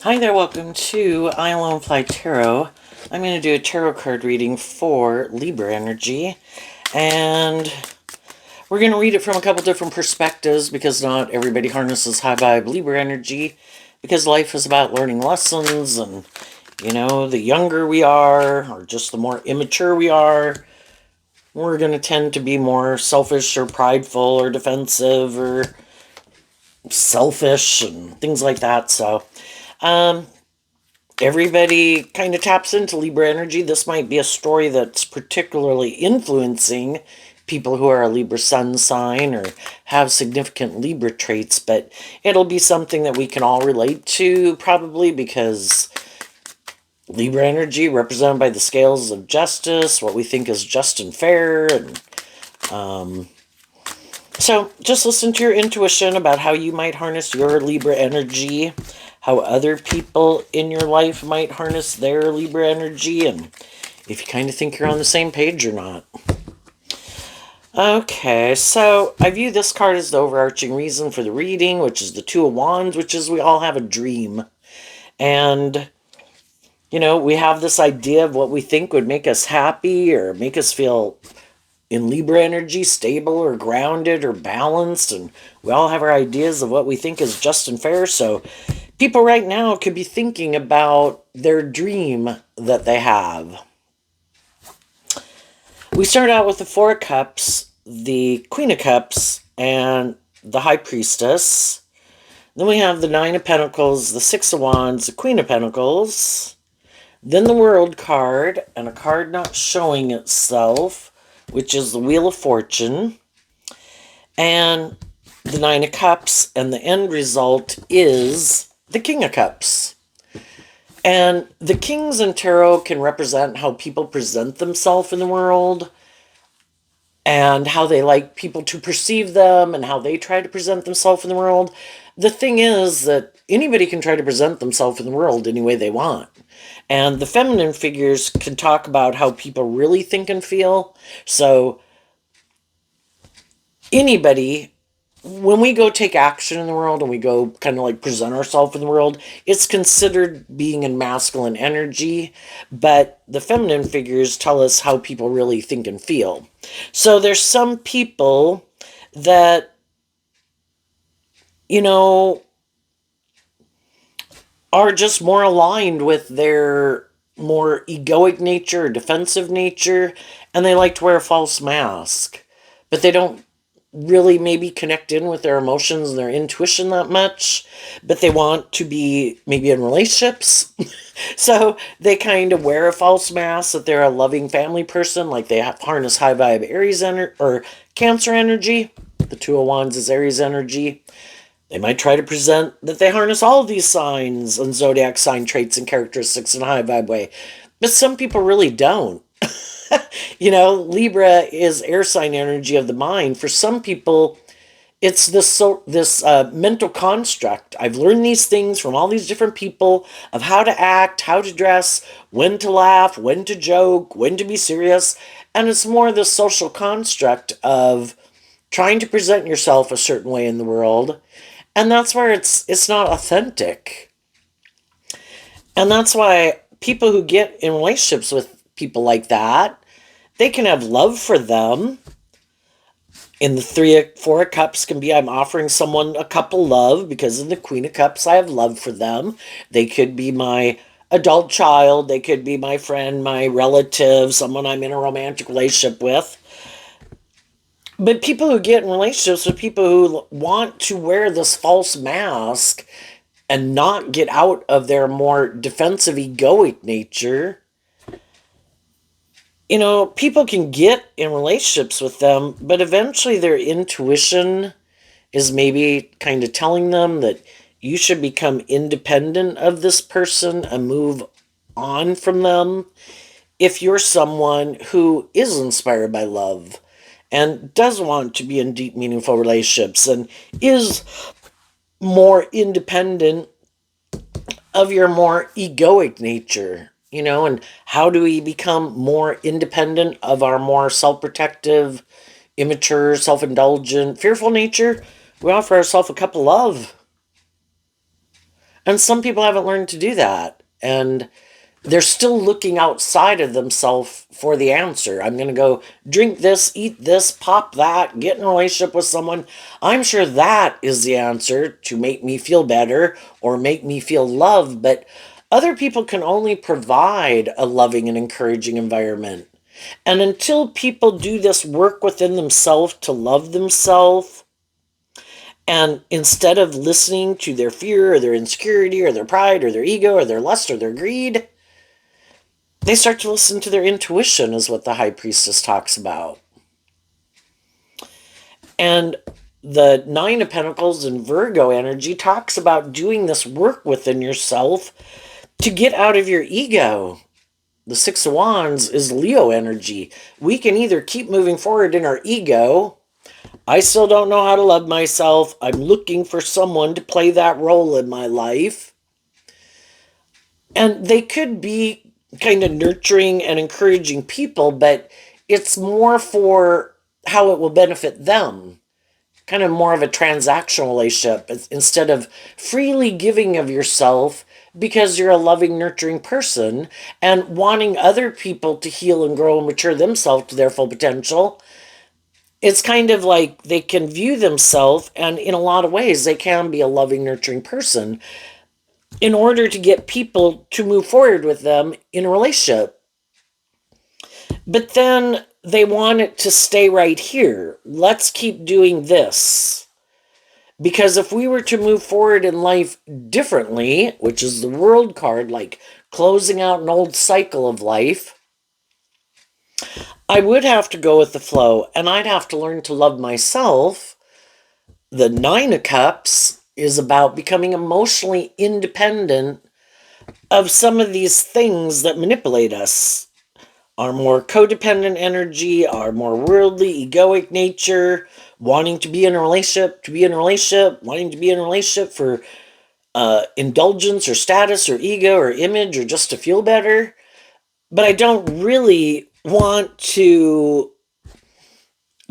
Hi there, welcome to I Alone Fly Tarot. I'm going to do a tarot card reading for Libra energy, and we're going to read it from a couple different perspectives because not everybody harnesses high vibe Libra energy, because life is about learning lessons, and the younger we are, or just the more immature we are, we're going to tend to be more selfish or prideful or defensive or selfish and things like that. So, everybody kind of taps into Libra energy. This might be a story that's particularly influencing people who are a Libra sun sign or have significant Libra traits, but it'll be something that we can all relate to probably because Libra energy represented by the scales of justice, what we think is just and fair, and so just listen to your intuition about how you might harness your Libra energy, how other people in your life might harness their Libra energy, and if you kind of think you're on the same page or not. Okay, so I view this card as the overarching reason for the reading, which is the Two of Wands, which is we all have a dream. And, we have this idea of what we think would make us happy or make us feel in Libra energy, stable or grounded or balanced, and we all have our ideas of what we think is just and fair. So people right now could be thinking about their dream that they have. We start out with the Four of Cups, the Queen of Cups, and the High Priestess. Then we have the Nine of Pentacles, the Six of Wands, the Queen of Pentacles. Then the World card, and a card not showing itself, which is the Wheel of Fortune, and the Nine of Cups, and the end result is the King of Cups. And the kings in tarot can represent how people present themselves in the world and how they like people to perceive them and how they try to present themselves in the world. The thing is that anybody can try to present themselves in the world any way they want. And the feminine figures can talk about how people really think and feel. So anybody, when we go take action in the world and we go kind of like present ourselves in the world, it's considered being in masculine energy, but the feminine figures tell us how people really think and feel. So there's some people that, are just more aligned with their more egoic nature or defensive nature, and they like to wear a false mask, but they don't really maybe connect in with their emotions and their intuition that much, but they want to be maybe in relationships. So they kind of wear a false mask that they're a loving family person, like they harness high vibe Aries or Cancer energy. The Two of Wands is Aries energy. They might try to present that they harness all of these signs and zodiac sign traits and characteristics in a high vibe way, but some people really don't. Libra is air sign energy of the mind. For some people, it's this mental construct. I've learned these things from all these different people of how to act, how to dress, when to laugh, when to joke, when to be serious, and it's more the social construct of trying to present yourself a certain way in the world, and that's where it's not authentic. And that's why people who get in relationships with people like that, they can have love for them. In the Four of Cups can be I'm offering someone a couple love, because in the Queen of Cups I have love for them. They could be my adult child, they could be my friend, my relative, someone I'm in a romantic relationship with. But people who get in relationships with people who want to wear this false mask and not get out of their more defensive egoic nature, people can get in relationships with them, but eventually their intuition is maybe kind of telling them that you should become independent of this person and move on from them if you're someone who is inspired by love and does want to be in deep, meaningful relationships and is more independent of your more egoic nature, and how do we become more independent of our more self-protective, immature, self-indulgent, fearful nature? We offer ourselves a cup of love. And some people haven't learned to do that. And they're still looking outside of themselves for the answer. I'm going to go drink this, eat this, pop that, get in a relationship with someone. I'm sure that is the answer to make me feel better or make me feel loved. But other people can only provide a loving and encouraging environment. And until people do this work within themselves to love themselves, and instead of listening to their fear or their insecurity or their pride or their ego or their lust or their greed, they start to listen to their intuition, is what the high priestess talks about. And the Nine of Pentacles and Virgo energy talks about doing this work within yourself to get out of your ego. The Six of Wands is Leo energy. We can either keep moving forward in our ego. I still don't know how to love myself. I'm looking for someone to play that role in my life. And they could be kind of nurturing and encouraging people, but it's more for how it will benefit them. Kind of more of a transactional relationship instead of freely giving of yourself because you're a loving, nurturing person and wanting other people to heal and grow and mature themselves to their full potential. It's kind of like they can view themselves, and in a lot of ways, they can be a loving, nurturing person in order to get people to move forward with them in a relationship. But then they want it to stay right here. Let's keep doing this. Because if we were to move forward in life differently, which is the World card, like closing out an old cycle of life, I would have to go with the flow, and I'd have to learn to love myself. The Nine of Cups is about becoming emotionally independent of some of these things that manipulate us. Our more codependent energy, our more worldly, egoic nature, wanting to be in a relationship, wanting to be in a relationship for indulgence or status or ego or image or just to feel better. But I don't really want to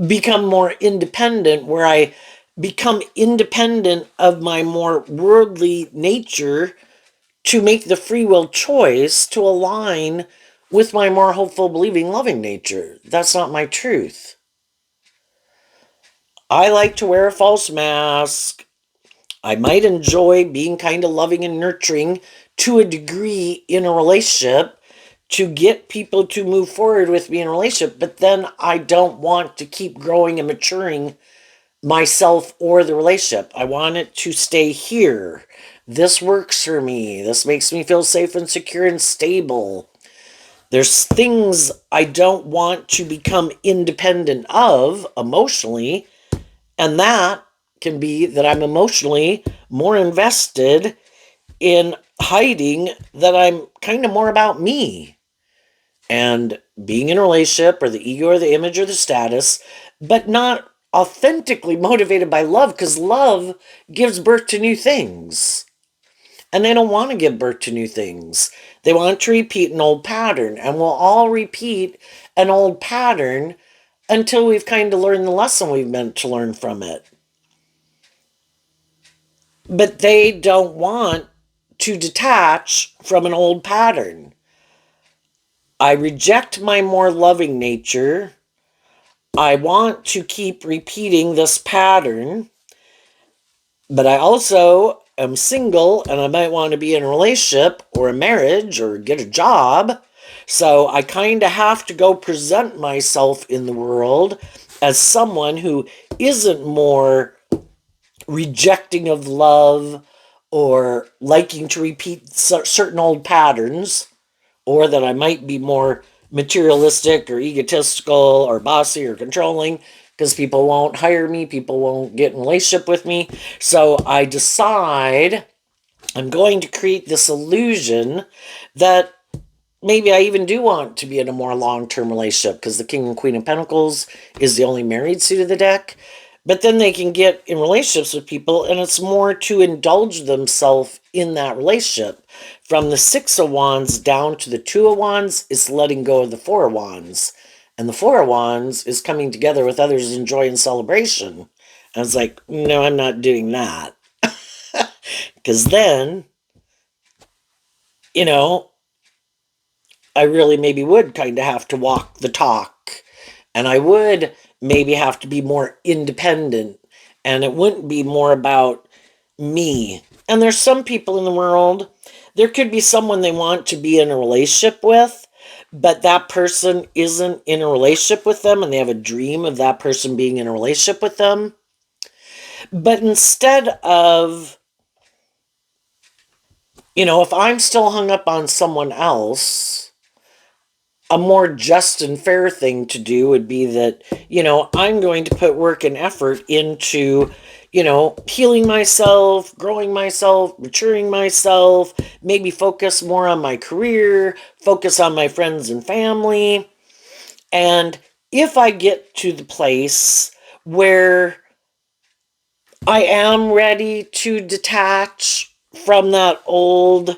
become more independent, where I become independent of my more worldly nature to make the free will choice to align with my more hopeful, believing, loving nature. That's not my truth. I like to wear a false mask. I might enjoy being kind of loving and nurturing to a degree in a relationship to get people to move forward with me in a relationship, but then I don't want to keep growing and maturing myself or the relationship. I want it to stay here. This works for me. This makes me feel safe and secure and stable. There's things I don't want to become independent of emotionally, and that can be that I'm emotionally more invested in hiding that I'm kind of more about me and being in a relationship or the ego or the image or the status, but not authentically motivated by love, because love gives birth to new things. And they don't want to give birth to new things. They want to repeat an old pattern, and we'll all repeat an old pattern until we've kind of learned the lesson we've meant to learn from it. But they don't want to detach from an old pattern. I reject my more loving nature. I want to keep repeating this pattern, but I also am single and I might want to be in a relationship or a marriage or get a job. So I kind of have to go present myself in the world as someone who isn't more rejecting of love or liking to repeat certain old patterns, or that I might be more materialistic or egotistical or bossy or controlling, because people won't hire me, people won't get in a relationship with me. So I decide I'm going to create this illusion that maybe I even do want to be in a more long-term relationship, because the King and Queen of Pentacles is the only married suit of the deck. But then they can get in relationships with people, and it's more to indulge themselves in that relationship. From the Six of Wands down to the Two of Wands, it's letting go of the Four of Wands. And the Four of Wands is coming together with others in joy and celebration. And it's like, no, I'm not doing that. Because then you know, I really maybe would kind of have to walk the talk, and I would maybe have to be more independent, and it wouldn't be more about me. And there's some people in the world, there could be someone they want to be in a relationship with, but that person isn't in a relationship with them and they have a dream of that person being in a relationship with them. But instead of, if I'm still hung up on someone else, a more just and fair thing to do would be that, I'm going to put work and effort into, healing myself, growing myself, maturing myself, maybe focus more on my career, focus on my friends and family. And if I get to the place where I am ready to detach from that old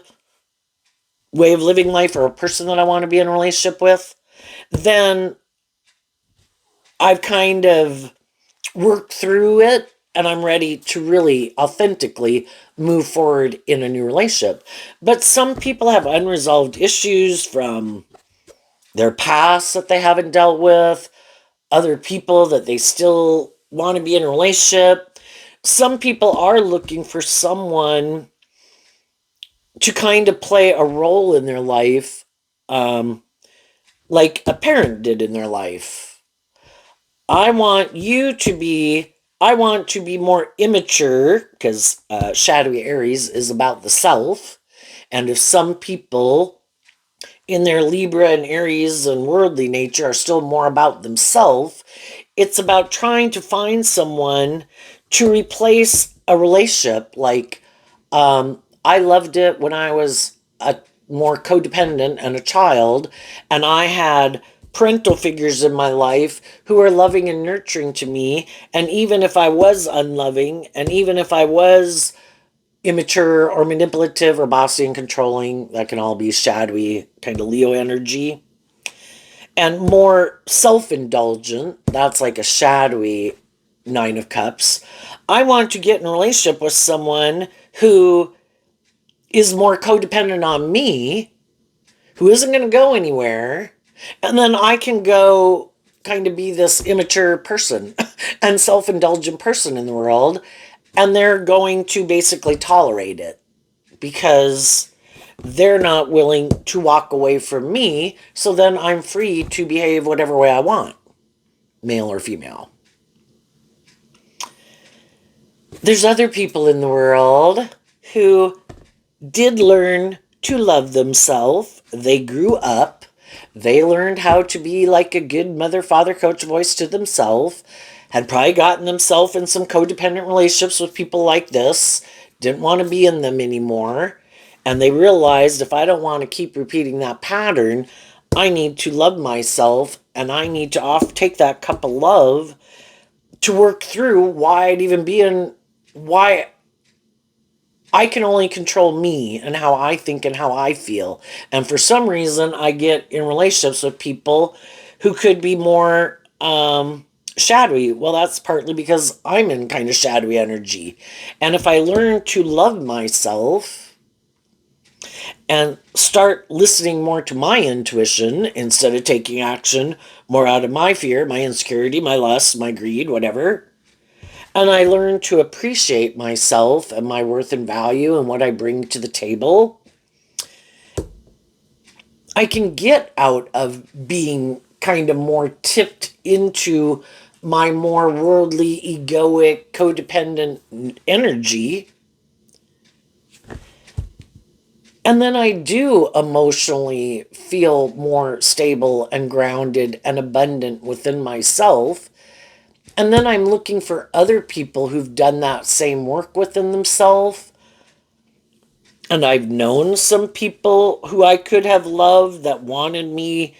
way of living life or a person that I want to be in a relationship with, then I've kind of worked through it and I'm ready to really authentically move forward in a new relationship. But some people have unresolved issues from their past that they haven't dealt with, other people that they still want to be in a relationship. Some people are looking for someone to kind of play a role in their life, um, like a parent did in their life. I want you to be, I want to be more immature because shadowy Aries is about the self. And if some people in their Libra and Aries and worldly nature are still more about themselves, it's about trying to find someone to replace a relationship. Like, I loved it when I was a more codependent and a child, and I had parental figures in my life who were loving and nurturing to me. And even if I was unloving, and even if I was immature or manipulative or bossy and controlling, that can all be shadowy, kind of Leo energy. And more self indulgent, that's like a shadowy Nine of Cups. I want to get in a relationship with someone who is more codependent on me, who isn't going to go anywhere, and then I can go kind of be this immature person and self indulgent person in the world, and they're going to basically tolerate it because they're not willing to walk away from me, so then I'm free to behave whatever way I want, male or female. There's other people in the world who did learn to love themselves. They grew up. They learned how to be like a good mother, father, coach, voice to themselves. Had probably gotten themselves in some codependent relationships with people like this. Didn't want to be in them anymore. And they realized if I don't want to keep repeating that pattern, I need to love myself and I need to take that cup of love to work through why I'd even be in, why I can only control me and how I think and how I feel. And for some reason, I get in relationships with people who could be more shadowy. Well, that's partly because I'm in kind of shadowy energy. And if I learn to love myself and start listening more to my intuition instead of taking action more out of my fear, my insecurity, my lust, my greed, whatever, and I learn to appreciate myself and my worth and value and what I bring to the table, I can get out of being kind of more tipped into my more worldly, egoic, codependent energy. And then I do emotionally feel more stable and grounded and abundant within myself. And then I'm looking for other people who've done that same work within themselves. And I've known some people who I could have loved that wanted me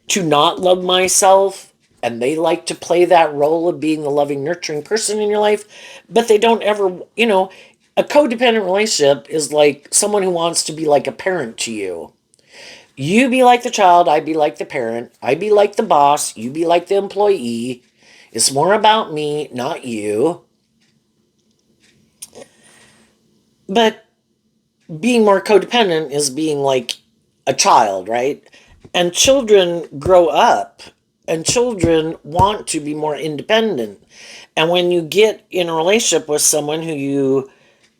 to not love myself. And they like to play that role of being the loving, nurturing person in your life. But they don't ever, a codependent relationship is like someone who wants to be like a parent to you. You be like the child, I be like the parent. I be like the boss, you be like the employee. It's more about me, not you. But being more codependent is being like a child, right? And children grow up and children want to be more independent. And when you get in a relationship with someone who you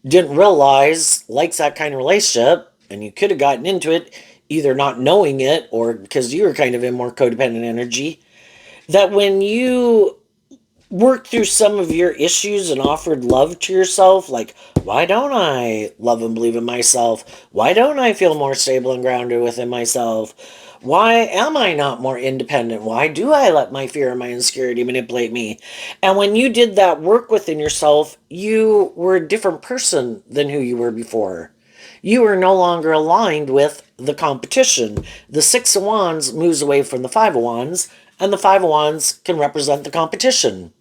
didn't realize likes that kind of relationship, and you could have gotten into it either not knowing it or because you were kind of in more codependent energy, that when you worked through some of your issues and offered love to yourself, like, why don't I love and believe in myself? Why don't I feel more stable and grounded within myself? Why am I not more independent? Why do I let my fear and my insecurity manipulate me? And when you did that work within yourself, you were a different person than who you were before. You are no longer aligned with the competition. The Six of Wands moves away from the Five of Wands, and the Five of Wands can represent the competition,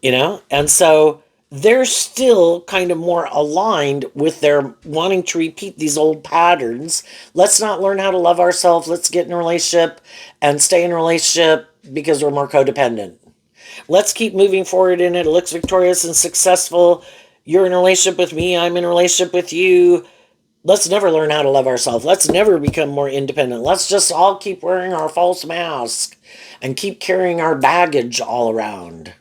and so they're still kind of more aligned with their wanting to repeat these old patterns. Let's not learn how to love ourselves. Let's get in a relationship and stay in a relationship because we're more codependent. Let's keep moving forward in it. It looks victorious and successful. You're in a relationship with me. I'm in a relationship with you. Let's never learn how to love ourselves. Let's never become more independent. Let's just all keep wearing our false mask and keep carrying our baggage all around.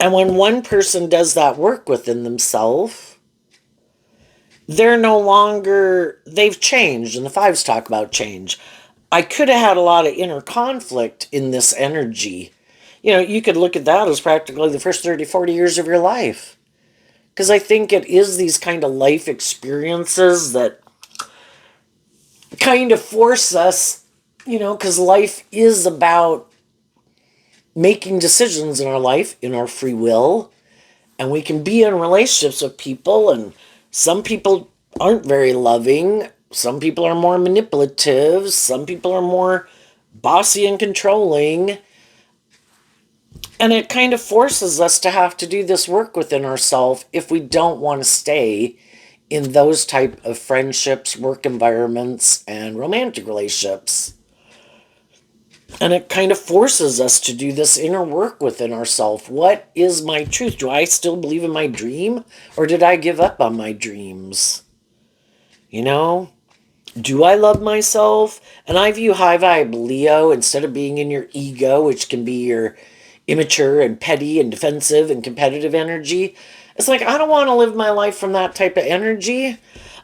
And when one person does that work within themselves, they're no longer, they've changed. And the fives talk about change. I could have had a lot of inner conflict in this energy. You could look at that as practically the first 30, 40 years of your life. Because I think it is these kind of life experiences that kind of force us, because life is about making decisions in our life, in our free will. And we can be in relationships with people, and some people aren't very loving. Some people are more manipulative. Some people are more bossy and controlling. And it kind of forces us to have to do this work within ourselves if we don't want to stay in those type of friendships, work environments, and romantic relationships. And it kind of forces us to do this inner work within ourselves. What is my truth? Do I still believe in my dream? Or did I give up on my dreams? You know? Do I love myself? And I view high vibe Leo, instead of being in your ego, which can be your immature and petty and defensive and competitive energy. It's like, I don't want to live my life from that type of energy.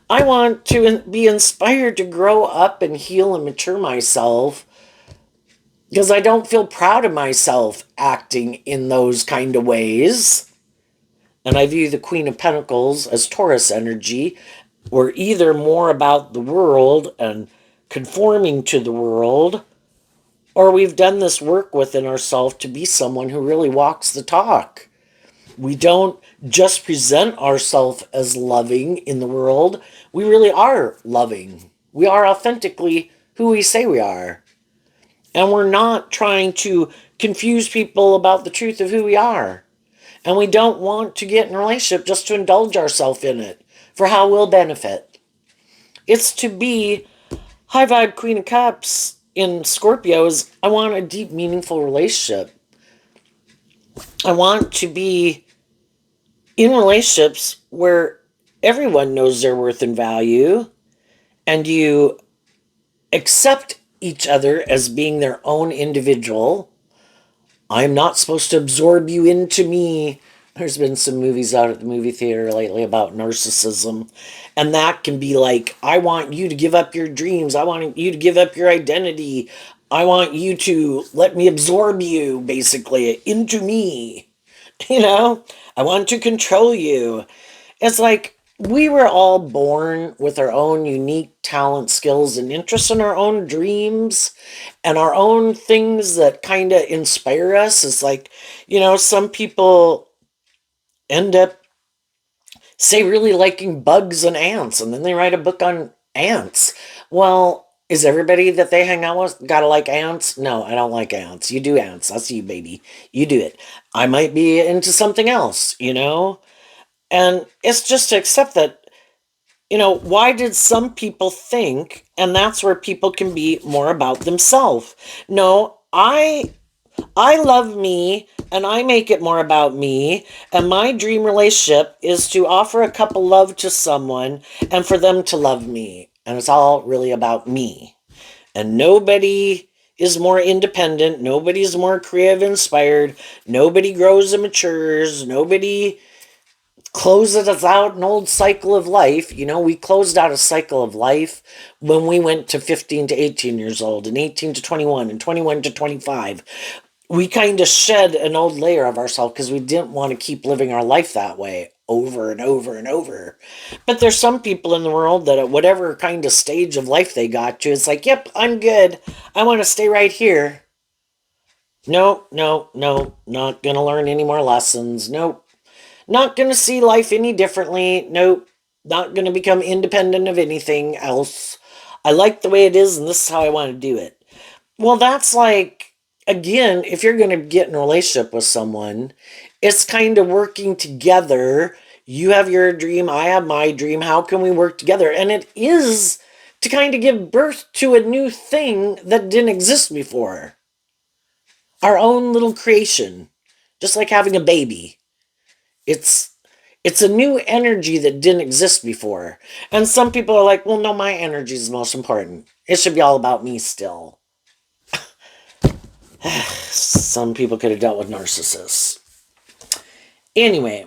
I want to be inspired to grow up and heal and mature myself, because I don't feel proud of myself acting in those kind of ways. And I view the Queen of Pentacles as Taurus energy. We're either more about the world and conforming to the world, or we've done this work within ourselves to be someone who really walks the talk. We don't just present ourselves as loving in the world. We really are loving. We are authentically who we say we are. And we're not trying to confuse people about the truth of who we are. And we don't want to get in a relationship just to indulge ourselves in it for how we'll benefit. It's to be high vibe Queen of Cups in Scorpio is, I want a deep, meaningful relationship. I want to be in relationships where everyone knows their worth and value, and you accept each other as being their own individual. I'm not supposed to absorb you into me. There's been some movies out at the movie theater lately about narcissism. And that can be like, I want you to give up your dreams. I want you to give up your identity. I want you to let me absorb you, basically, into me. I want to control you. It's like we were all born with our own unique talent, skills, and interests and our own dreams and our own things that kind of inspire us. It's like, some people end up, say, really liking bugs and ants, and then they write a book on ants. Well, is everybody that they hang out with gotta like ants? No, I don't like ants. You do ants. I see you, baby. You do it. I might be into something else. And it's just to accept that, why did some people think, and that's where people can be more about themselves. No, I I love me and I make it more about me. And my dream relationship is to offer a couple love to someone and for them to love me. And it's all really about me. And nobody is more independent. Nobody's more creative, inspired. Nobody grows and matures. Nobody closes us out an old cycle of life. You know, we closed out a cycle of life when we went to 15 to 18 years old and 18 to 21 and 21 to 25. We kind of shed an old layer of ourselves because we didn't want to keep living our life that way over and over and over. But there's some people in the world that at whatever kind of stage of life they got to, it's like, yep, I'm good. I want to stay right here. No, no, no, not going to learn any more lessons. Nope. Not going to see life any differently. Nope. Not going to become independent of anything else. I like the way it is, and this is how I want to do it. Well, that's like, again, if you're going to get in a relationship with someone, it's kind of working together. You have your dream, I have my dream. How can we work together? And it is to kind of give birth to a new thing that didn't exist before. Our own little creation, just like having a baby. It's it's a new energy that didn't exist before. And some people are like, well, no, my energy is the most important. It should be all about me still. Some people could have dealt with narcissists. Anyway,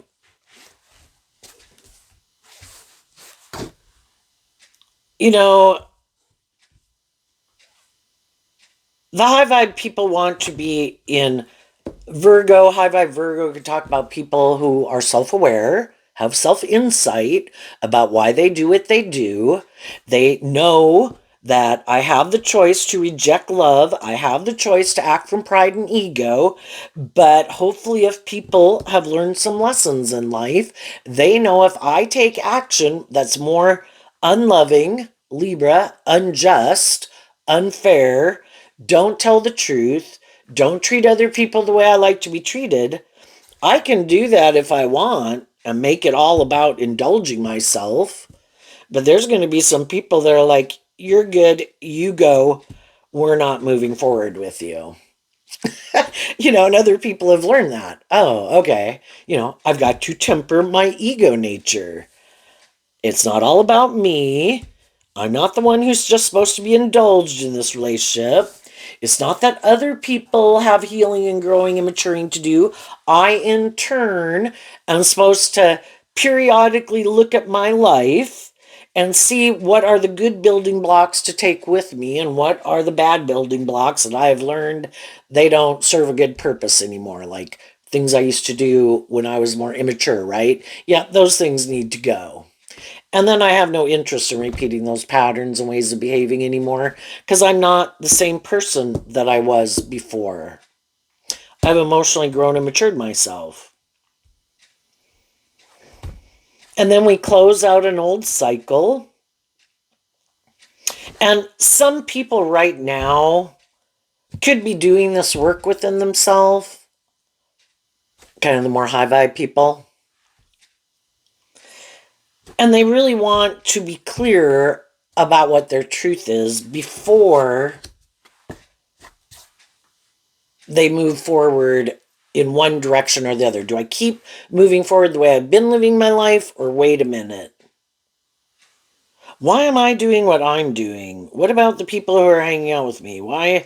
you know, the high vibe people want to be in Virgo. High vibe Virgo can talk about people who are self aware, have self insight about why they do what they do. They know that I have the choice to reject love. I have the choice to act from pride and ego. But hopefully, if people have learned some lessons in life, they know if I take action that's more unloving, Libra, unjust, unfair, don't tell the truth, don't treat other people the way I like to be treated. I can do that if I want and make it all about indulging myself. But there's going to be some people that are like, you're good, you go, we're not moving forward with you. And other people have learned that. Oh, okay. I've got to temper my ego nature. It's not all about me. I'm not the one who's just supposed to be indulged in this relationship. It's not that other people have healing and growing and maturing to do. I, in turn, am supposed to periodically look at my life and see what are the good building blocks to take with me and what are the bad building blocks that I have learned they don't serve a good purpose anymore. Like things I used to do when I was more immature, right? Yeah, those things need to go. And then I have no interest in repeating those patterns and ways of behaving anymore because I'm not the same person that I was before. I've emotionally grown and matured myself. And then we close out an old cycle. And some people right now could be doing this work within themselves, kind of the more high vibe people. And they really want to be clear about what their truth is before they move forward in one direction or the other. Do I keep moving forward the way I've been living my life, or wait a minute? Why am I doing what I'm doing? What about the people who are hanging out with me? Why,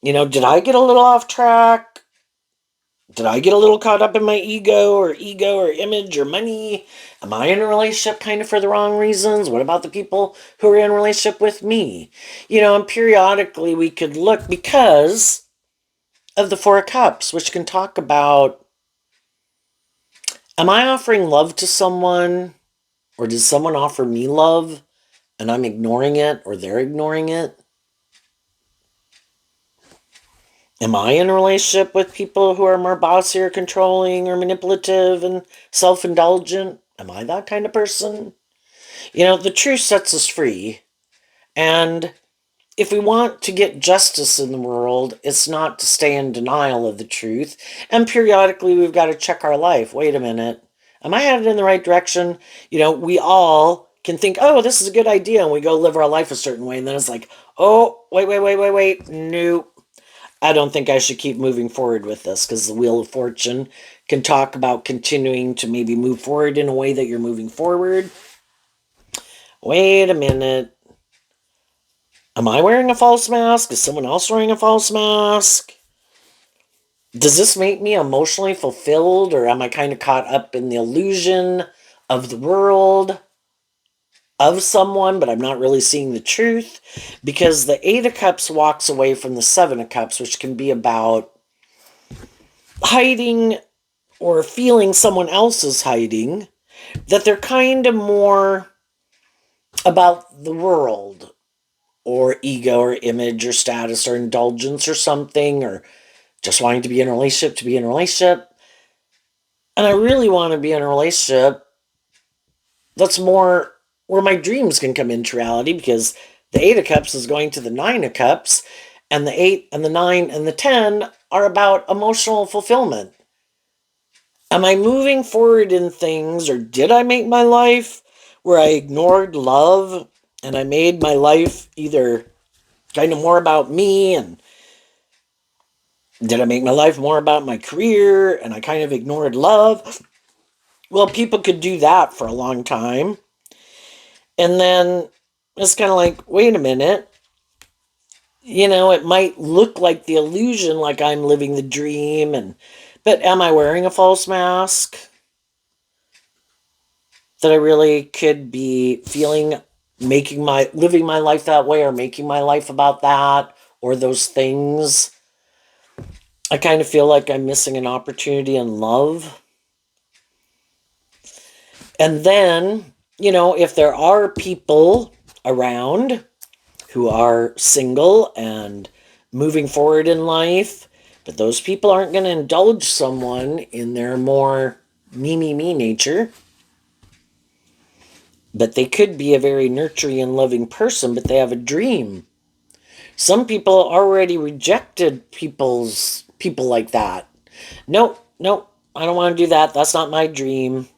did I get a little off track? Did I get a little caught up in my ego or image or money? Am I in a relationship kind of for the wrong reasons? What about the people who are in a relationship with me? And periodically we could look because of the Four of Cups, which can talk about, am I offering love to someone, or does someone offer me love and I'm ignoring it, or they're ignoring it? Am I in a relationship with people who are more bossy or controlling or manipulative and self-indulgent? Am I that kind of person? The truth sets us free. And if we want to get justice in the world, it's not to stay in denial of the truth. And periodically, we've got to check our life. Wait a minute. Am I headed in the right direction? We all can think, oh, this is a good idea. And we go live our life a certain way. And then it's like, oh, wait. Nope. I don't think I should keep moving forward with this because the Wheel of Fortune can talk about continuing to maybe move forward in a way that you're moving forward. Wait a minute. Am I wearing a false mask? Is someone else wearing a false mask? Does this make me emotionally fulfilled, or am I kind of caught up in the illusion of the world of someone, but I'm not really seeing the truth? Because the Eight of Cups walks away from the Seven of Cups, which can be about hiding or feeling someone else is hiding, that they're kind of more about the world or ego or image or status or indulgence or something, or just wanting to be in a relationship to be in a relationship. And I really want to be in a relationship that's more where my dreams can come into reality, because the Eight of Cups is going to the Nine of Cups, and the Eight and the Nine and the 10 are about emotional fulfillment. Am I moving forward in things, or did I make my life where I ignored love and I made my life either kind of more about me, and did I make my life more about my career and I kind of ignored love? Well, people could do that for a long time. And then it's kind of like, wait a minute. It might look like the illusion, like I'm living the dream, but am I wearing a false mask? That I really could be feeling, living my life that way, or making my life about that or those things. I kind of feel like I'm missing an opportunity in love. And then, if there are people around who are single and moving forward in life, but those people aren't going to indulge someone in their more me nature, but they could be a very nurturing and loving person, but they have a dream. Some people already rejected people like that. Nope, nope, I don't want to do that. That's not my dream.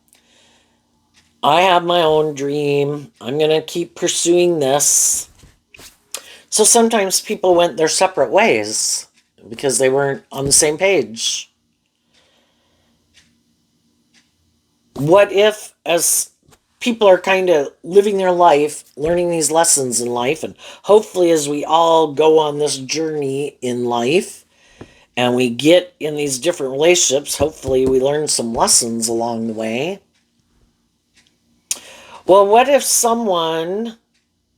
I have my own dream. I'm going to keep pursuing this. So sometimes people went their separate ways because they weren't on the same page. What if, as people are kind of living their life, learning these lessons in life, and hopefully as we all go on this journey in life and we get in these different relationships, hopefully we learn some lessons along the way. Well, what if someone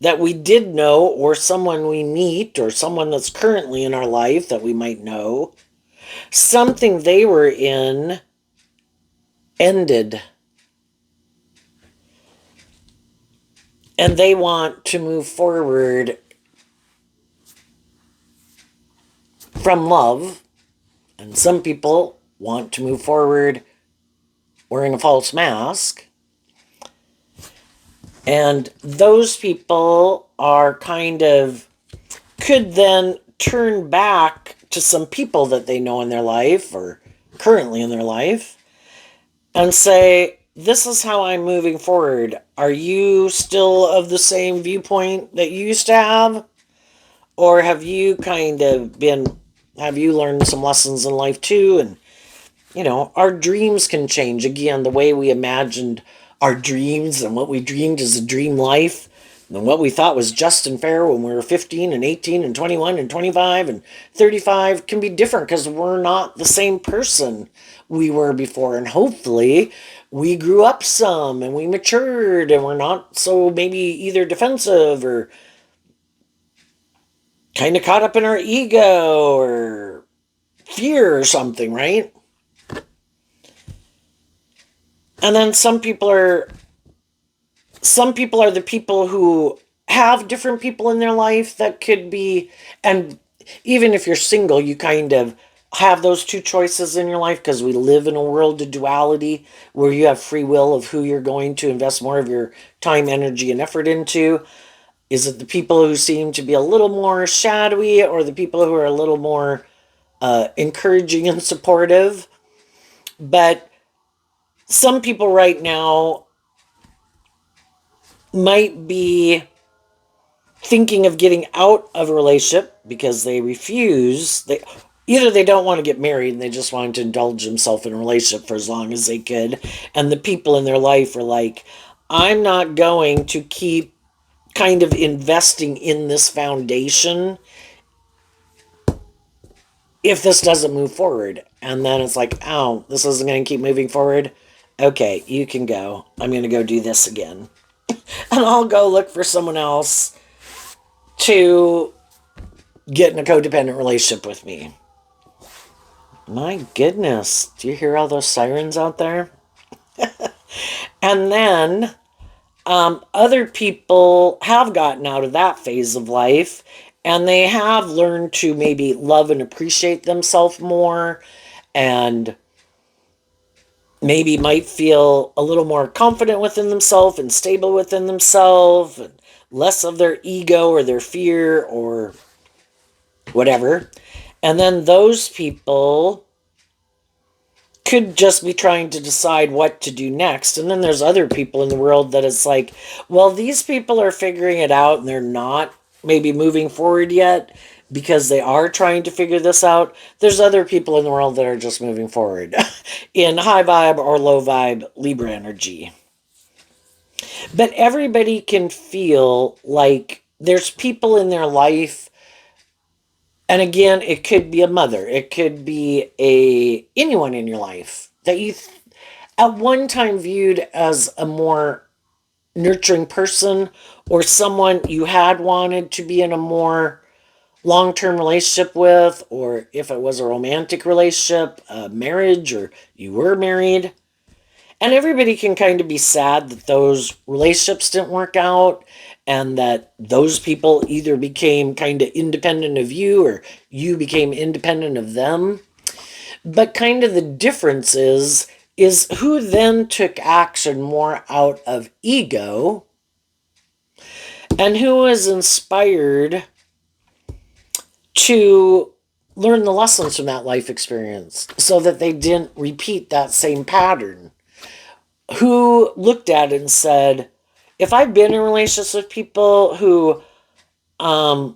that we did know, or someone we meet, or someone that's currently in our life that we might know, something they were in ended, and they want to move forward from love, and some people want to move forward wearing a false mask, and those people are could then turn back to some people that they know in their life or currently in their life and say, this is how I'm moving forward. Are you still of the same viewpoint that you used to have? Or have you learned some lessons in life too? And, our dreams can change. Again, the way we imagined our dreams and what we dreamed as a dream life, and what we thought was just and fair when we were 15 and 18 and 21 and 25 and 35 can be different because we're not the same person we were before. And hopefully we grew up some and we matured and we're not so maybe either defensive or kind of caught up in our ego or fear or something, right? And then some people are the people who have different people in their life that could be, and even if you're single, you kind of have those two choices in your life because we live in a world of duality where you have free will of who you're going to invest more of your time, energy, and effort into. Is it the people who seem to be a little more shadowy, or the people who are a little more encouraging and supportive? But some people right now might be thinking of getting out of a relationship because they refuse. Either they don't want to get married and they just wanted to indulge themselves in a relationship for as long as they could, and the people in their life are like, I'm not going to keep kind of investing in this foundation if this doesn't move forward. And then it's like, oh, this isn't going to keep moving forward. Okay, you can go. I'm going to go do this again. And I'll go look for someone else to get in a codependent relationship with me. My goodness, do you hear all those sirens out there? And then other people have gotten out of that phase of life and they have learned to maybe love and appreciate themselves more, and maybe might feel a little more confident within themselves and stable within themselves, and less of their ego or their fear or whatever. And then those people could just be trying to decide what to do next. And then there's other people in the world that it's like, well, these people are figuring it out and they're not maybe moving forward yet because they are trying to figure this out. There's other people in the world that are just moving forward in high vibe or low vibe Libra energy. But everybody can feel like there's people in their life, and again, it could be a mother, it could be anyone in your life that you at one time viewed as a more nurturing person, or someone you had wanted to be in a more long-term relationship with, or if it was a romantic relationship, a marriage, or you were married. And everybody can kind of be sad that those relationships didn't work out and that those people either became kind of independent of you or you became independent of them. But kind of the difference is who then took action more out of ego and who was inspired to learn the lessons from that life experience so that they didn't repeat that same pattern. Who looked at it and said, if I've been in relationships with people who I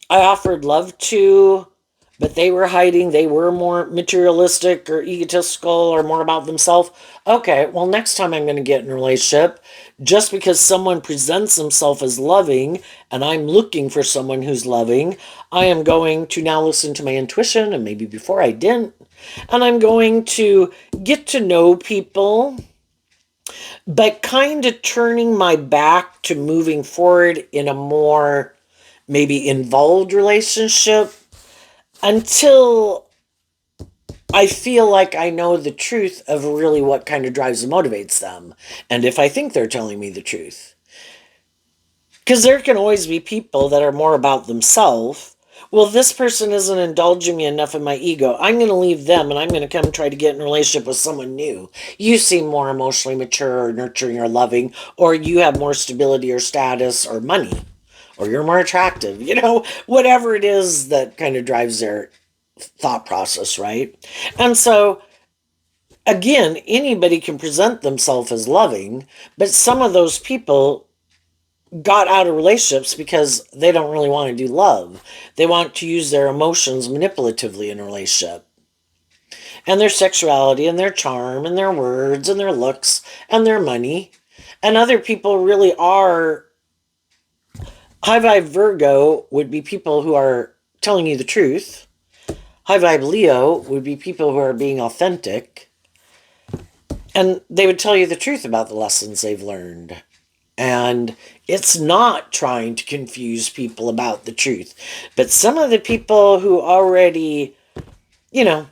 offered love to, but they were hiding, they were more materialistic or egotistical or more about themselves. Okay, well, next time I'm going to get in a relationship, just because someone presents himself as loving and I'm looking for someone who's loving, I am going to now listen to my intuition, and maybe before I didn't, and I'm going to get to know people, but kind of turning my back to moving forward in a more maybe involved relationship until I feel like I know the truth of really what kind of drives and motivates them. And if I think they're telling me the truth. Because there can always be people that are more about themselves. Well, this person isn't indulging me enough in my ego. I'm going to leave them and I'm going to come try to get in a relationship with someone new. You seem more emotionally mature or nurturing or loving, or you have more stability or status or money, or you're more attractive, whatever it is that kind of drives their thought process, right? And so, again, anybody can present themselves as loving, but some of those people got out of relationships because they don't really want to do love. They want to use their emotions manipulatively in a relationship. And their sexuality and their charm and their words and their looks and their money. And other people really are. High vibe Virgo would be people who are telling you the truth. High vibe Leo would be people who are being authentic. And they would tell you the truth about the lessons they've learned. And it's not trying to confuse people about the truth. But some of the people who already, high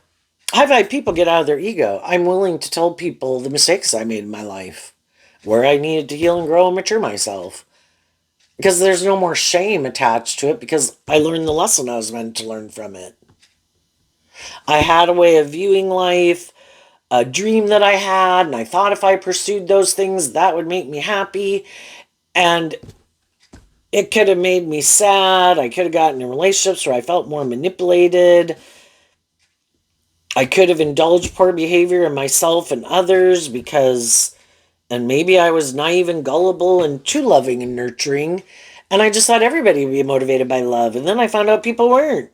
vibe people get out of their ego. I'm willing to tell people the mistakes I made in my life, where I needed to heal and grow and mature myself. Because there's no more shame attached to it because I learned the lesson I was meant to learn from it. I had a way of viewing life, a dream that I had, and I thought if I pursued those things, that would make me happy. And it could have made me sad. I could have gotten in relationships where I felt more manipulated. I could have indulged poor behavior in myself and others and maybe I was naive and gullible and too loving and nurturing. And I just thought everybody would be motivated by love. And then I found out people weren't.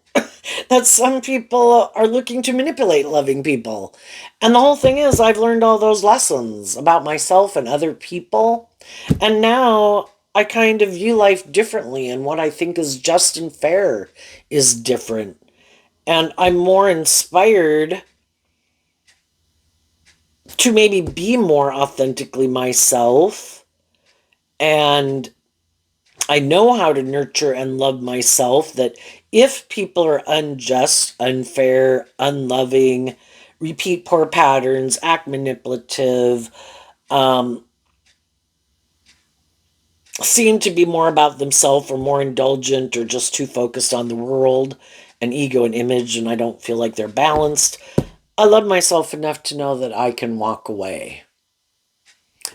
That some people are looking to manipulate loving people. And the whole thing is, I've learned all those lessons about myself and other people. And now I kind of view life differently, and what I think is just and fair is different. And I'm more inspired to maybe be more authentically myself. And I know how to nurture and love myself, that if people are unjust, unfair, unloving, repeat poor patterns, act manipulative, um, seem to be more about themselves or more indulgent or just too focused on the world and ego and image, and I don't feel like they're balanced, I love myself enough to know that I can walk away.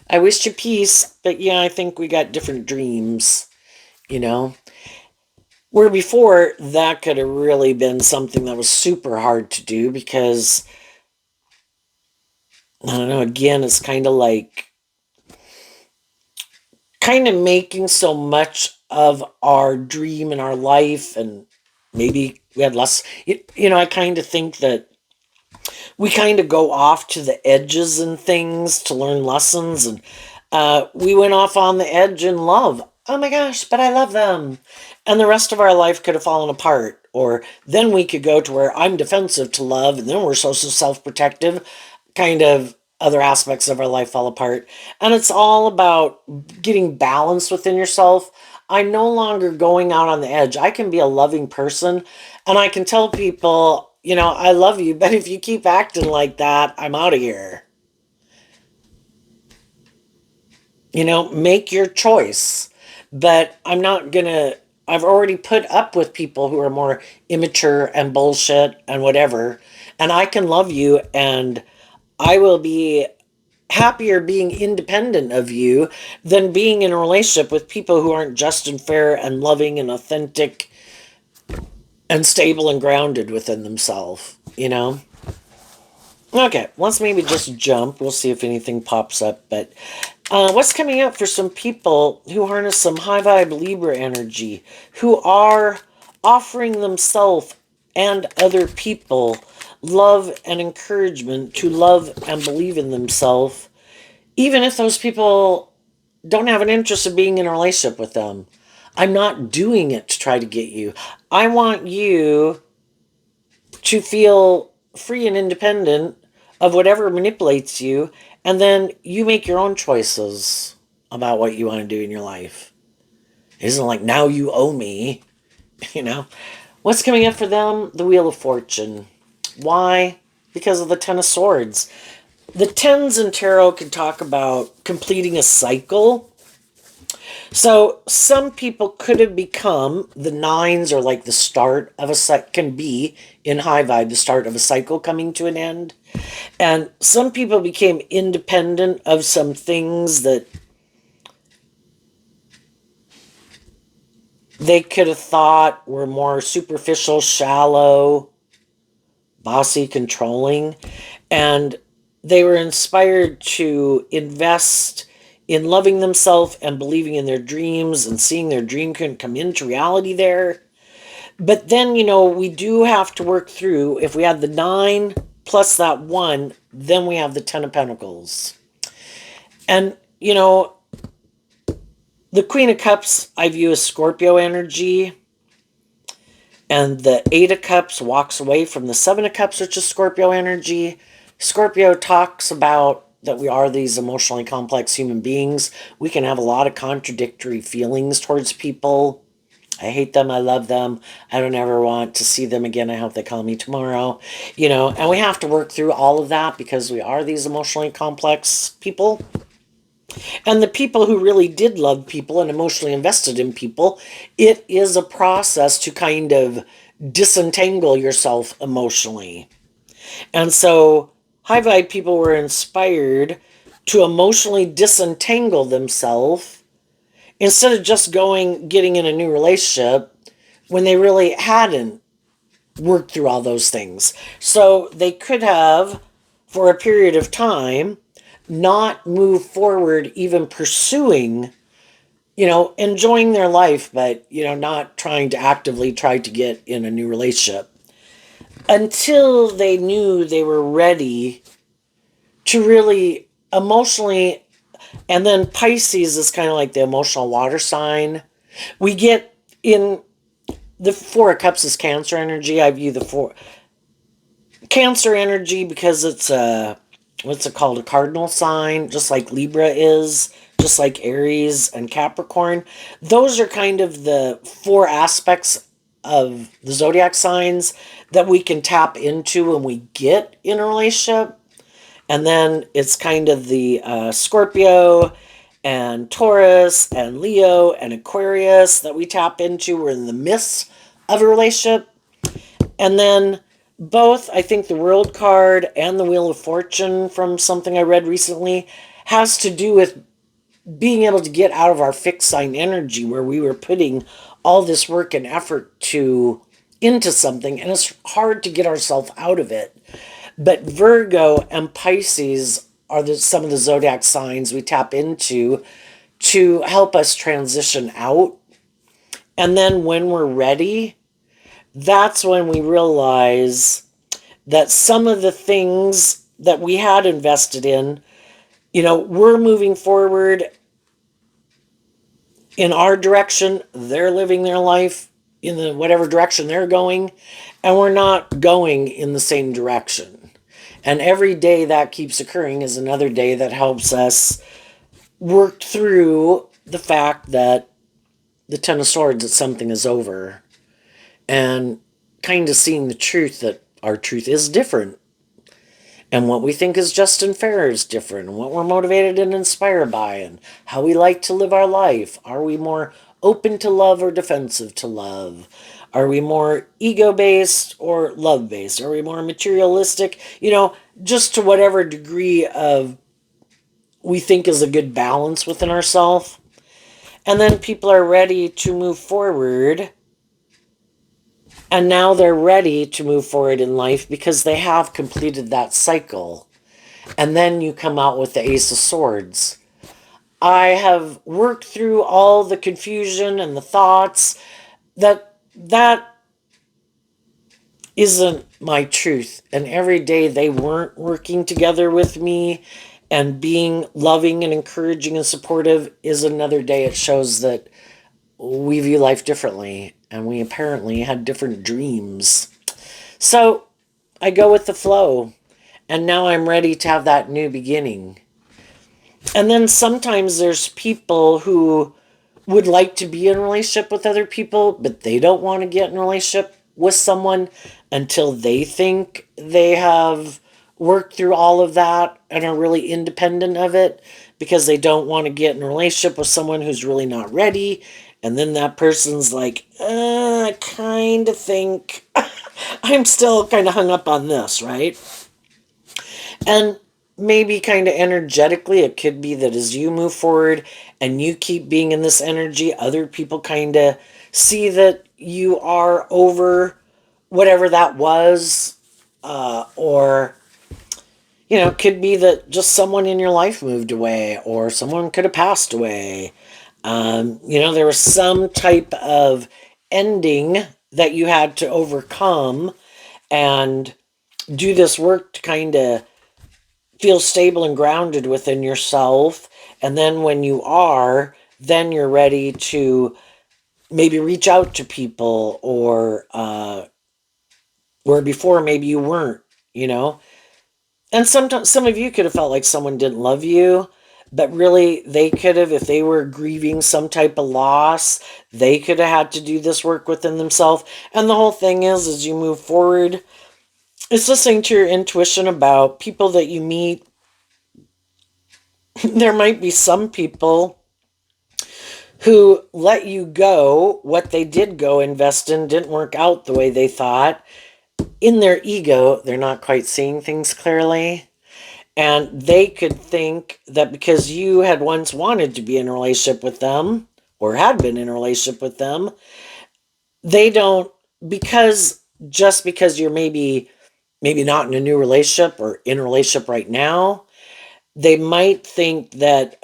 I wish you peace, but yeah, I think we got different dreams, you know? Where before, that could have really been something that was super hard to do because, I don't know, again, it's kind of making so much of our dream and our life, and maybe we had less. I kind of think that we kind of go off to the edges and things to learn lessons, and we went off on the edge in love. Oh my gosh, but I love them. And the rest of our life could have fallen apart. Or then we could go to where I'm defensive to love, and then we're so self protective, kind of other aspects of our life fall apart. And it's all about getting balance within yourself. I'm no longer going out on the edge. I can be a loving person, and I can tell people, I love you, but if you keep acting like that, I'm out of here. Make your choice. But I've already put up with people who are more immature and bullshit and whatever. And I can love you, and I will be happier being independent of you than being in a relationship with people who aren't just and fair and loving and authentic and stable and grounded within themselves. Okay, let's maybe just jump. We'll see if anything pops up. But what's coming up for some people who harness some high vibe Libra energy, who are offering themselves and other people love and encouragement to love and believe in themselves, even if those people don't have an interest in being in a relationship with them. I'm not doing it to try to get you. I want you to feel free and independent of whatever manipulates you, and then you make your own choices about what you want to do in your life. It isn't like, now you owe me, you know. What's coming up for them? The Wheel of Fortune. Why? Because of the Ten of Swords. The tens in tarot can talk about completing a cycle. So some people could have become, the nines are like the start of can be in high vibe, the start of a cycle coming to an end. And some people became independent of some things that they could have thought were more superficial, shallow, bossy, controlling. And they were inspired to invest in loving themselves and believing in their dreams and seeing their dream can come into reality there. But then, we do have to work through, if we had the 9 plus that 1, then we have the 10 of Pentacles. And, the Queen of Cups I view as Scorpio energy. And the 8 of Cups walks away from the 7 of Cups, which is Scorpio energy. Scorpio talks about that we are these emotionally complex human beings. We can have a lot of contradictory feelings towards people. I hate them. I love them. I don't ever want to see them again. I hope they call me tomorrow. And we have to work through all of that because we are these emotionally complex people. And the people who really did love people and emotionally invested in people, it is a process to kind of disentangle yourself emotionally. And so high vibe people were inspired to emotionally disentangle themselves instead of just getting in a new relationship when they really hadn't worked through all those things. So they could have, for a period of time, not move forward even pursuing enjoying their life, but, not trying to actively try to get in a new relationship until they knew they were ready to really emotionally. And then Pisces is kind of like the emotional water sign. We get in the Four of Cups is Cancer energy. I view the Cancer energy because it's a, what's it called, a cardinal sign, just like Libra is, just like Aries and Capricorn. Those are kind of the four aspects of the zodiac signs that we can tap into when we get in a relationship. And then it's kind of the Scorpio and Taurus and Leo and Aquarius that we tap into. We're in the midst of a relationship. And then both, I think the World card and the Wheel of Fortune from something I read recently has to do with being able to get out of our fixed sign energy where we were putting all this work and effort to into something, and it's hard to get ourselves out of it. But Virgo and Pisces are some of the zodiac signs we tap into to help us transition out. And then when we're ready, that's when we realize that some of the things that we had invested in, we're moving forward in our direction. They're living their life in the whatever direction they're going, and we're not going in the same direction. And every day that keeps occurring is another day that helps us work through the fact that the Ten of Swords, that something is over, and kind of seeing the truth that our truth is different. And what we think is just and fair is different, and what we're motivated and inspired by, and how we like to live our life. Are we more open to love or defensive to love? Are we more ego based or love based? Are we more materialistic? Just to whatever degree of we think is a good balance within ourselves. And then people are ready to move forward. And now they're ready to move forward in life because they have completed that cycle. And then you come out with the Ace of Swords. I have worked through all the confusion and the thoughts that isn't my truth. And every day they weren't working together with me and being loving and encouraging and supportive is another day. It shows that we view life differently and we apparently had different dreams. So I go with the flow, and now I'm ready to have that new beginning. And then sometimes there's people who would like to be in a relationship with other people, but they don't want to get in a relationship with someone until they think they have worked through all of that and are really independent of it, because they don't want to get in a relationship with someone who's really not ready. And then that person's like, I kind of think I'm still kind of hung up on this, right? And maybe kind of energetically, it could be that as you move forward and you keep being in this energy, other people kind of see that you are over whatever that was. Or, it could be that just someone in your life moved away, or someone could have passed away. There was some type of ending that you had to overcome and do this work to kind of feel stable and grounded within yourself. And then when you are, then you're ready to maybe reach out to people, or where before maybe you weren't, you know. And sometimes some of you could have felt like someone didn't love you, but really they could have, if they were grieving some type of loss, they could have had to do this work within themselves. And the whole thing is, as you move forward, it's listening to your intuition about people that you meet. There might be some people who let you go. What they did go invest in didn't work out the way they thought. In their ego, they're not quite seeing things clearly. And they could think that because you had once wanted to be in a relationship with them, or had been in a relationship with them, they don't, because just because you're maybe not in a new relationship or in a relationship right now, they might think that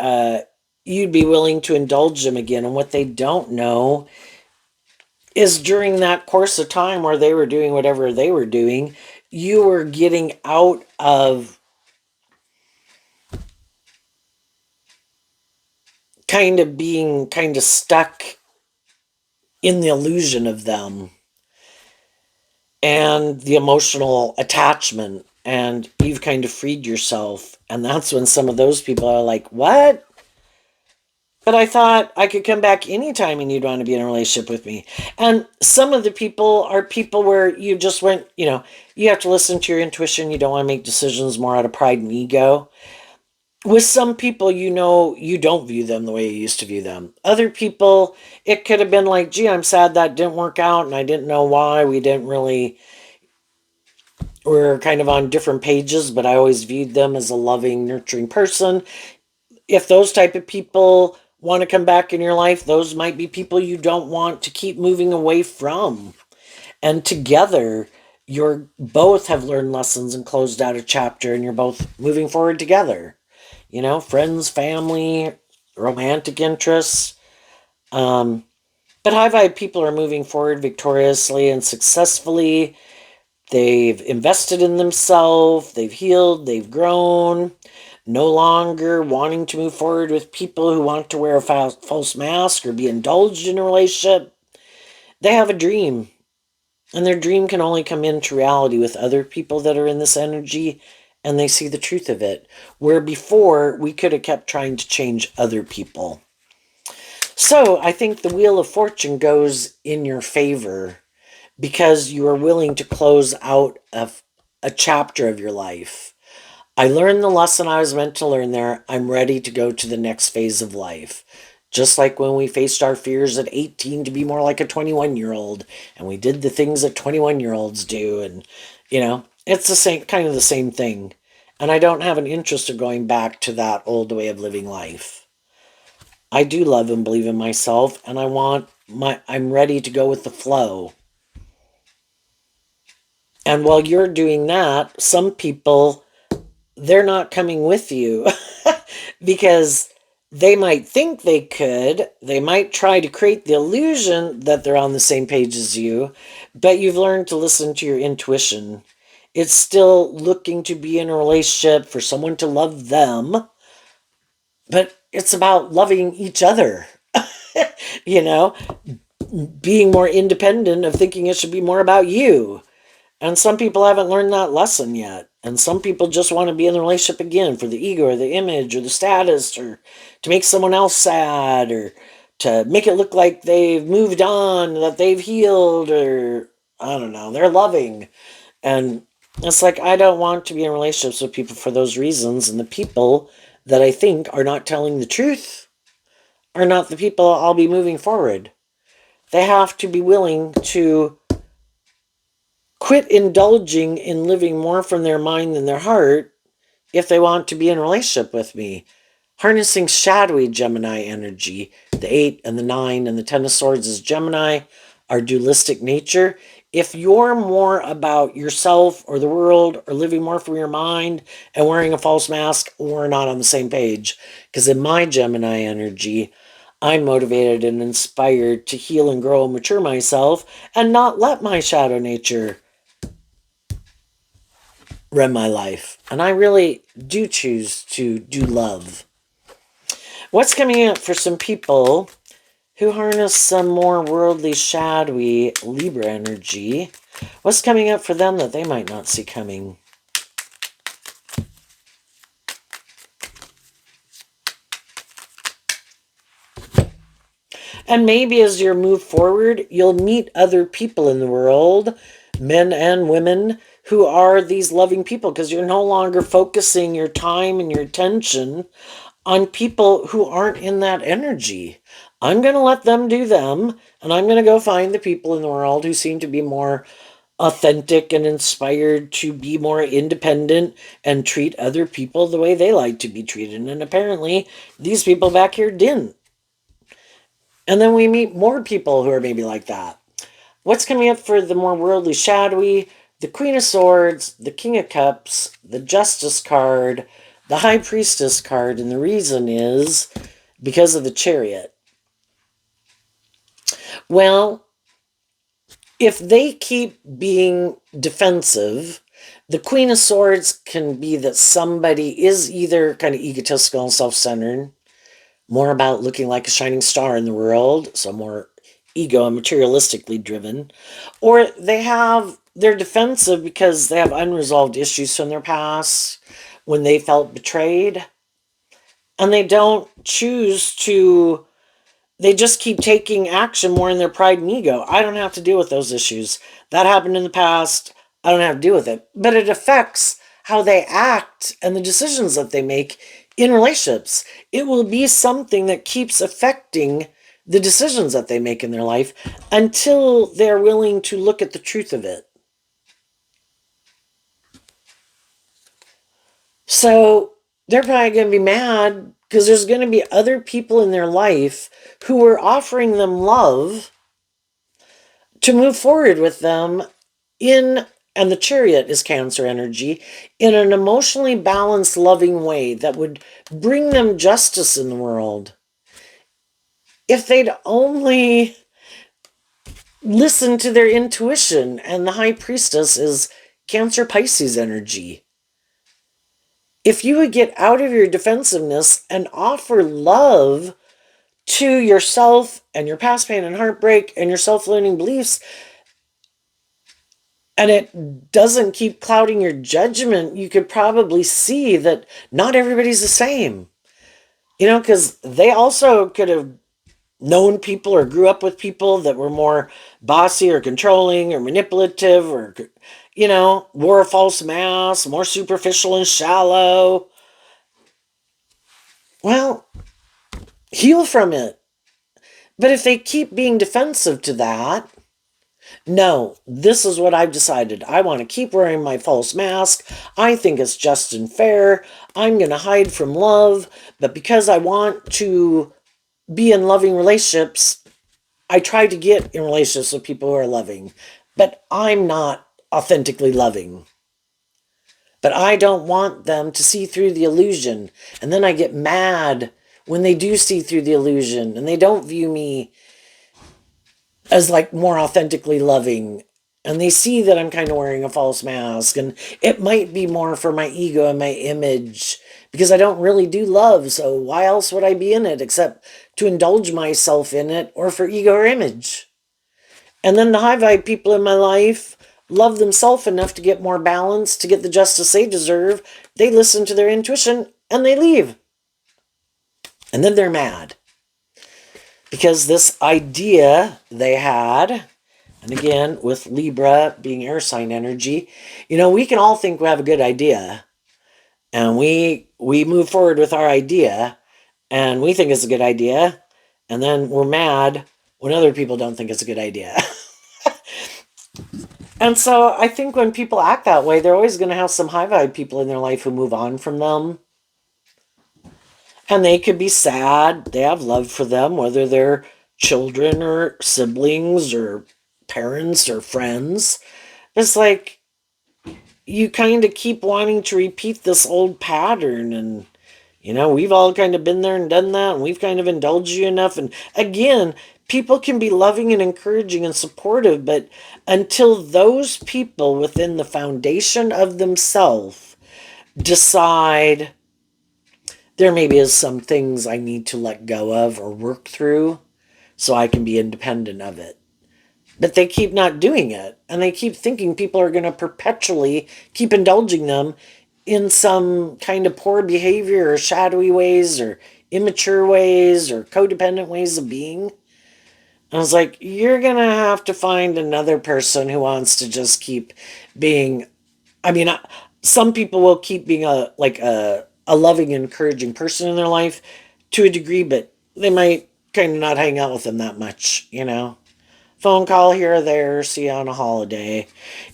you'd be willing to indulge them again. And what they don't know is during that course of time where they were doing whatever they were doing, you were getting out of kind of being kind of stuck in the illusion of them and the emotional attachment, and you've kind of freed yourself. And that's when some of those people are like, what? But I thought I could come back anytime and you'd want to be in a relationship with me. And some of the people are people where you just went, you have to listen to your intuition. You don't want to make decisions more out of pride and ego. With some people, you don't view them the way you used to view them. Other people, it could have been like, gee, I'm sad that didn't work out and I didn't know why. We're kind of on different pages, but I always viewed them as a loving, nurturing person. If those type of people want to come back in your life, those might be people you don't want to keep moving away from. And together, you're both have learned lessons and closed out a chapter, and you're both moving forward together. Friends, family, romantic interests. But high vibe people are moving forward victoriously and successfully. They've invested in themselves, they've healed, they've grown, no longer wanting to move forward with people who want to wear a false mask or be indulged in a relationship. They have a dream, and their dream can only come into reality with other people that are in this energy, and they see the truth of it. Where before, we could have kept trying to change other people. So I think the Wheel of Fortune goes in your favor because you are willing to close out a chapter of your life. I learned the lesson I was meant to learn there. I'm ready to go to the next phase of life. Just like when we faced our fears at 18 to be more like a 21-year-old, and we did the things that 21-year-olds do, and it's the same kind of the same thing. And I don't have an interest of going back to that old way of living life. I do love and believe in myself, and I'm ready to go with the flow. And while you're doing that, some people, they're not coming with you because they might think they could. They might try to create the illusion that they're on the same page as you, but you've learned to listen to your intuition. It's still looking to be in a relationship for someone to love them, but it's about loving each other, you know, being more independent of thinking it should be more about you. And some people haven't learned that lesson yet. And some people just want to be in the relationship again for the ego or the image or the status or to make someone else sad or to make it look like they've moved on, that they've healed, or I don't know, they're loving. And it's like, I don't want to be in relationships with people for those reasons. And the people that I think are not telling the truth are not the people I'll be moving forward. They have to be willing to quit indulging in living more from their mind than their heart if they want to be in a relationship with me. Harnessing shadowy Gemini energy, the 8 and the 9 and the 10 of Swords is Gemini, our dualistic nature. If you're more about yourself or the world or living more from your mind and wearing a false mask, we're not on the same page. Because in my Gemini energy, I'm motivated and inspired to heal and grow and mature myself and not let my shadow nature run my life. And I really do choose to do love. What's coming up for some people who harness some more worldly, shadowy Libra energy? What's coming up for them that they might not see coming? And maybe as you move forward, you'll meet other people in the world, men and women, who are these loving people because you're no longer focusing your time and your attention on people who aren't in that energy. I'm going to let them do them, and I'm going to go find the people in the world who seem to be more authentic and inspired to be more independent and treat other people the way they like to be treated. And apparently, these people back here didn't. And then we meet more people who are maybe like that. What's coming up for the more worldly, shadowy? The Queen of Swords, the King of Cups, the Justice card, the High Priestess card. And the reason is because of the Chariot. Well, if they keep being defensive, the Queen of Swords can be that somebody is either kind of egotistical and self-centered, more about looking like a shining star in the world, so more ego and materialistically driven, or they're defensive because they have unresolved issues from their past when they felt betrayed, and they just keep taking action more in their pride and ego. I don't have to deal with those issues. That happened in the past. I don't have to deal with it. But it affects how they act and the decisions that they make in relationships. It will be something that keeps affecting the decisions that they make in their life until they're willing to look at the truth of it. So they're probably going to be mad because there's going to be other people in their life who are offering them love to move forward with them and the Chariot is Cancer energy, in an emotionally balanced, loving way that would bring them justice in the world. If they'd only listen to their intuition, and the High Priestess is Cancer Pisces energy. If you would get out of your defensiveness and offer love to yourself and your past pain and heartbreak and your self-limiting beliefs, and it doesn't keep clouding your judgment, you could probably see that not everybody's the same. Because they also could have known people or grew up with people that were more bossy or controlling or manipulative or, wore a false mask, more superficial and shallow. Well, heal from it. But if they keep being defensive to that, no, this is what I've decided. I want to keep wearing my false mask. I think it's just and fair. I'm going to hide from love. But because I want to be in loving relationships, I try to get in relationships with people who are loving. But I'm not authentically loving. But I don't want them to see through the illusion. And then I get mad when they do see through the illusion and they don't view me as like more authentically loving, and they see that I'm kind of wearing a false mask, and it might be more for my ego and my image because I don't really do love, so why else would I be in it except to indulge myself in it or for ego or image? And then the high vibe people in my life love themselves enough to get more balance, to get the justice they deserve. They listen to their intuition and they leave, and then they're mad because this idea they had, and again, with Libra being air sign energy, we can all think we have a good idea. And we move forward with our idea, and we think it's a good idea. And then we're mad when other people don't think it's a good idea. And so I think when people act that way, they're always going to have some high vibe people in their life who move on from them. And they could be sad. They have love for them, whether they're children or siblings or parents or friends. It's like you kind of keep wanting to repeat this old pattern, and we've all kind of been there and done that, and we've kind of indulged you enough. And again, people can be loving and encouraging and supportive, but until those people within the foundation of themselves decide there maybe is some things I need to let go of or work through so I can be independent of it. But they keep not doing it, and they keep thinking people are going to perpetually keep indulging them in some kind of poor behavior or shadowy ways or immature ways or codependent ways of being. And I was like, you're going to have to find another person who wants to just keep being, some people will keep being a loving, encouraging person in their life to a degree, but they might kind of not hang out with them that much, phone call here or there, see you on a holiday,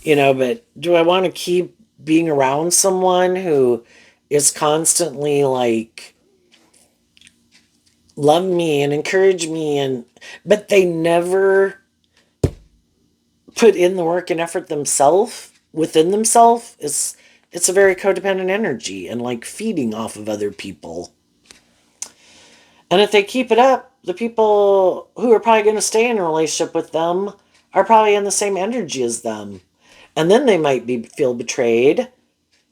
but do I want to keep being around someone who is constantly like, love me and encourage me, but they never put in the work and effort themselves, within themselves? It's a very codependent energy and like feeding off of other people. And if they keep it up, the people who are probably going to stay in a relationship with them are probably in the same energy as them. And then they might feel betrayed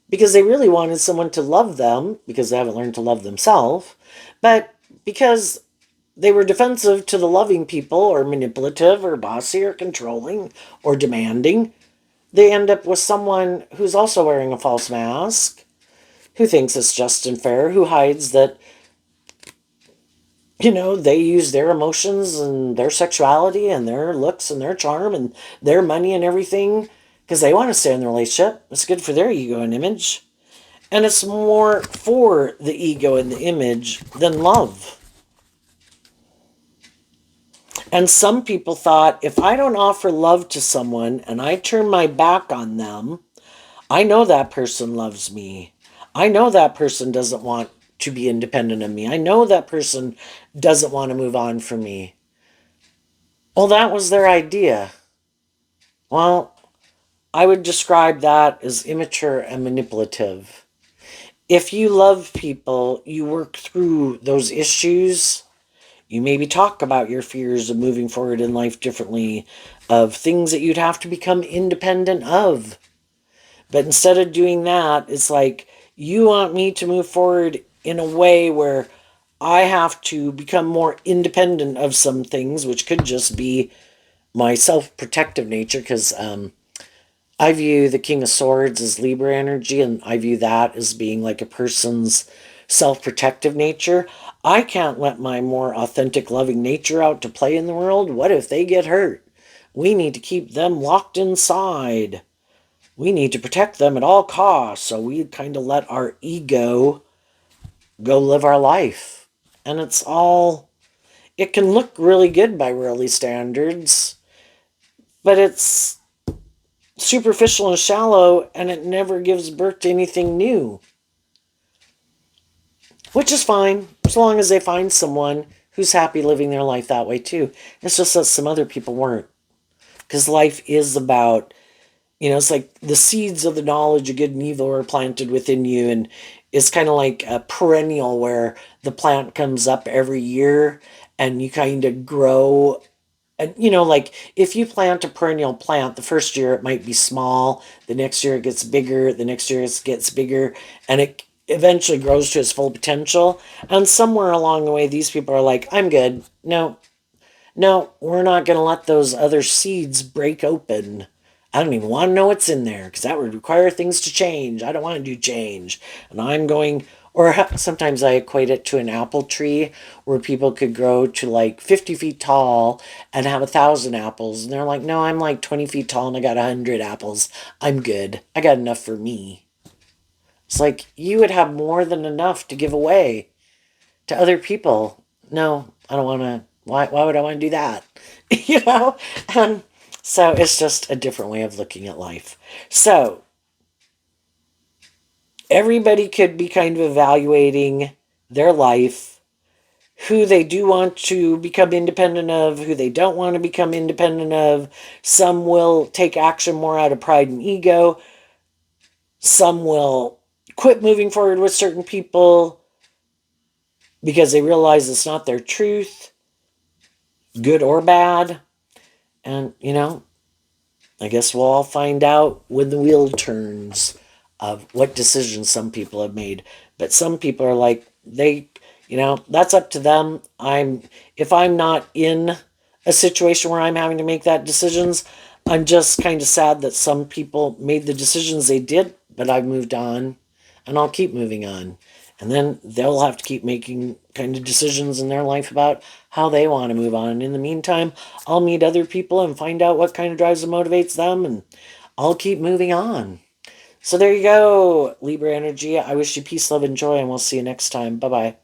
because they really wanted someone to love them because they haven't learned to love themselves. But because they were defensive to the loving people or manipulative or bossy or controlling or demanding, they end up with someone who's also wearing a false mask, who thinks it's just and fair, who hides that, they use their emotions and their sexuality and their looks and their charm and their money and everything because they want to stay in the relationship. It's good for their ego and image. And it's more for the ego and the image than love. And some people thought if I don't offer love to someone and I turn my back on them, I know that person loves me. I know that person doesn't want to be independent of me. I know that person doesn't want to move on from me. Well, that was their idea. Well, I would describe that as immature and manipulative. If you love people, you work through those issues. You maybe talk about your fears of moving forward in life differently, of things that you'd have to become independent of. But instead of doing that, it's like, you want me to move forward in a way where I have to become more independent of some things, which could just be my self-protective nature, because I view the King of Swords as Libra energy, and I view that as being like a person's self-protective nature. I can't let my more authentic, loving nature out to play in the world. What if they get hurt? We need to keep them locked inside. We need to protect them at all costs. So we kind of let our ego go live our life. And it can look really good by worldly standards, but it's superficial and shallow, and it never gives birth to anything new. Which is fine, as long as they find someone who's happy living their life that way too. It's just that some other people weren't. Because life is about, it's like the seeds of the knowledge of good and evil are planted within you, and it's kind of like a perennial where the plant comes up every year and you kind of grow. And like if you plant a perennial plant, the first year it might be small, the next year it gets bigger, the next year it gets bigger, and it eventually grows to its full potential. And somewhere along the way, these people are like, I'm good. No, no, we're not going to let those other seeds break open. I don't even want to know what's in there because that would require things to change. I don't want to do change. And I'm going, or sometimes I equate it to an apple tree where people could grow to like 50 feet tall and have 1,000 apples. And they're like, no, I'm like 20 feet tall and I got 100 apples. I'm good. I got enough for me. It's like you would have more than enough to give away to other people. No, I don't want to. Why would I want to do that? you know? And so it's just a different way of looking at life. So everybody could be kind of evaluating their life, who they do want to become independent of, who they don't want to become independent of. Some will take action more out of pride and ego. Some will quit moving forward with certain people because they realize it's not their truth, good or bad. And, I guess we'll all find out when the wheel turns of what decisions some people have made. But some people are like, that's up to them. If I'm not in a situation where I'm having to make that decisions, I'm just kind of sad that some people made the decisions they did, but I've moved on and I'll keep moving on. And then they'll have to keep making kind of decisions in their life about how they want to move on. And in the meantime, I'll meet other people and find out what kind of drives and motivates them, and I'll keep moving on. So there you go, Libra energy. I wish you peace, love, and joy, and we'll see you next time. Bye-bye.